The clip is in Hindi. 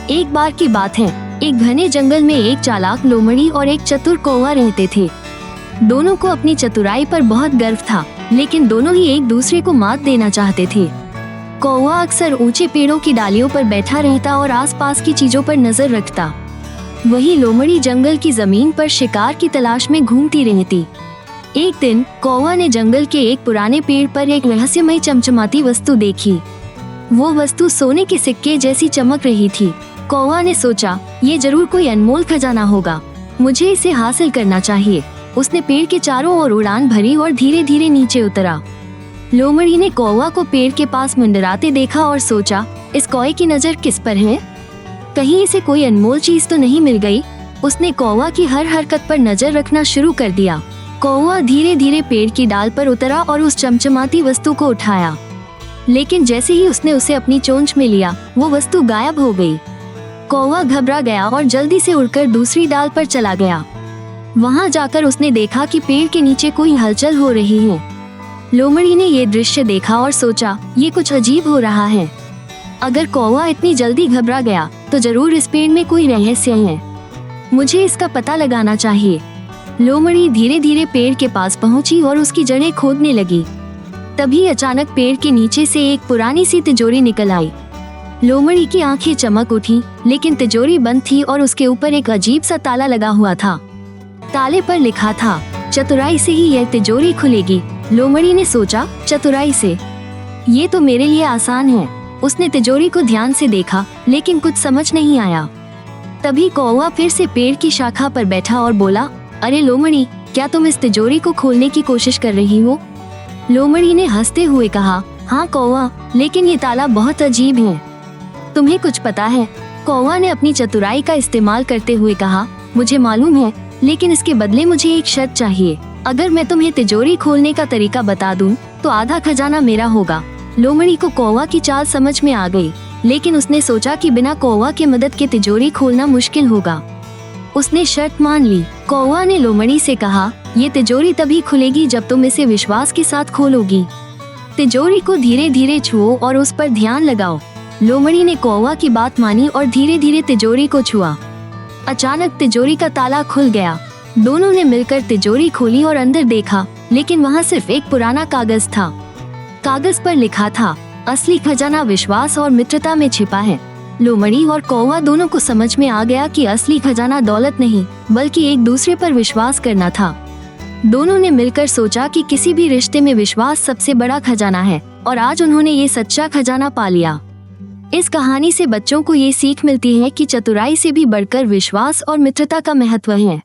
एक बार की बात है, एक घने जंगल में एक चालाक लोमड़ी और एक चतुर कौवा रहते थे। दोनों को अपनी चतुराई पर बहुत गर्व था, लेकिन दोनों ही एक दूसरे को मात देना चाहते थे। कौवा अक्सर ऊंचे पेड़ों की डालियों पर बैठा रहता और आसपास की चीजों पर नजर रखता। वही लोमड़ी जंगल की जमीन पर शिकार की तलाश में घूमती रहती। एक दिन कौवा ने जंगल के एक पुराने पेड़ पर एक रहस्यमय चमचमाती वस्तु देखी। वो वस्तु सोने के सिक्के जैसी चमक रही थी। कौवा ने सोचा, ये जरूर कोई अनमोल खजाना होगा, मुझे इसे हासिल करना चाहिए। उसने पेड़ के चारों ओर उड़ान भरी और धीरे धीरे नीचे उतरा। लोमड़ी ने कौवा को पेड़ के पास मंडराते देखा और सोचा, इस कौवे की नजर किस पर है? कहीं इसे कोई अनमोल चीज तो नहीं मिल गई? उसने कौवा की हर हरकत पर नजर रखना शुरू कर दिया। कौवा धीरे धीरे पेड़ की डाल पर उतरा और उस चमचमाती वस्तु को उठाया, लेकिन जैसे ही उसने उसे अपनी चोंच में लिया, वो वस्तु गायब हो गई। कौवा घबरा गया और जल्दी से उड़कर दूसरी डाल पर चला गया। वहां जाकर उसने देखा कि पेड़ के नीचे कोई हलचल हो रही है। लोमड़ी ने ये दृश्य देखा और सोचा, ये कुछ अजीब हो रहा है। अगर कौवा इतनी जल्दी घबरा गया तो जरूर इस पेड़ में कोई रहस्य है, मुझे इसका पता लगाना चाहिए। लोमड़ी धीरे धीरे पेड़ के पास पहुंची और उसकी जड़ें खोदने लगी। तभी अचानक पेड़ के नीचे से एक पुरानी सी तिजोरी निकल आई। लोमड़ी की आंखें चमक उठी, लेकिन तिजोरी बंद थी और उसके ऊपर एक अजीब सा ताला लगा हुआ था। ताले पर लिखा था, चतुराई से ही यह तिजोरी खुलेगी। लोमड़ी ने सोचा, चतुराई से? ये तो मेरे लिए आसान है। उसने तिजोरी को ध्यान से देखा, लेकिन कुछ समझ नहीं आया। तभी कौवा फिर से पेड़ की शाखा पर बैठा और बोला, अरे लोमड़ी, क्या तुम इस तिजोरी को खोलने की कोशिश कर रही हो? लोमड़ी ने हंसते हुए कहा, हाँ कौवा, लेकिन ये ताला बहुत अजीब है। तुम्हें कुछ पता है? कौवा ने अपनी चतुराई का इस्तेमाल करते हुए कहा, मुझे मालूम है, लेकिन इसके बदले मुझे एक शर्त चाहिए। अगर मैं तुम्हें तिजोरी खोलने का तरीका बता दूं, तो आधा खजाना मेरा होगा। लोमड़ी को कौवा की चाल समझ में आ गई, लेकिन उसने सोचा कि बिना कौवा के मदद के तिजोरी खोलना मुश्किल होगा। उसने शर्त मान ली। कौवा ने लोमड़ी से कहा, ये तिजोरी तभी खुलेगी जब तुम इसे विश्वास के साथ खोलोगी। तिजोरी को धीरे धीरे छुओ और उस पर ध्यान लगाओ। लोमड़ी ने कौवा की बात मानी और धीरे धीरे तिजोरी को छुआ। अचानक तिजोरी का ताला खुल गया। दोनों ने मिलकर तिजोरी खोली और अंदर देखा, लेकिन वहाँ सिर्फ एक पुराना कागज था। कागज पर लिखा था, असली खजाना विश्वास और मित्रता में छिपा है। लोमड़ी और कौवा दोनों को समझ में आ गया कि असली खजाना दौलत नहीं, बल्कि एक दूसरे पर विश्वास करना था। दोनों ने मिलकर सोचा कि किसी भी रिश्ते में विश्वास सबसे बड़ा खजाना है, और आज उन्होंने ये सच्चा खजाना पा लिया। इस कहानी से बच्चों को ये सीख मिलती है कि चतुराई से भी बढ़कर विश्वास और मित्रता का महत्व है।